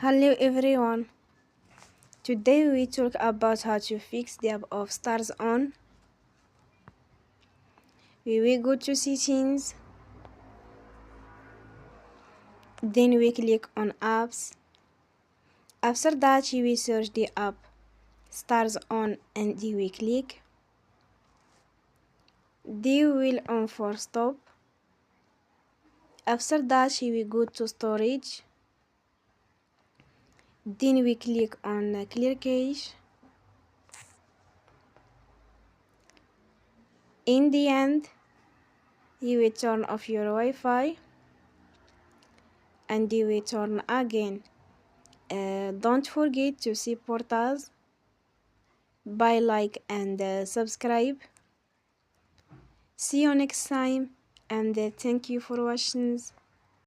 Hello everyone. Today we talk about how to fix the app of Starz on. We will go to settings, then we click on apps. After that you will search the app Starz on and you will click. You will on for stop. After that you will go to storage. Then we click on clear cache. In the end, you will turn off your Wi-Fi and you will turn again. Don't forget to support us by like and subscribe. See you next time and thank you for watching.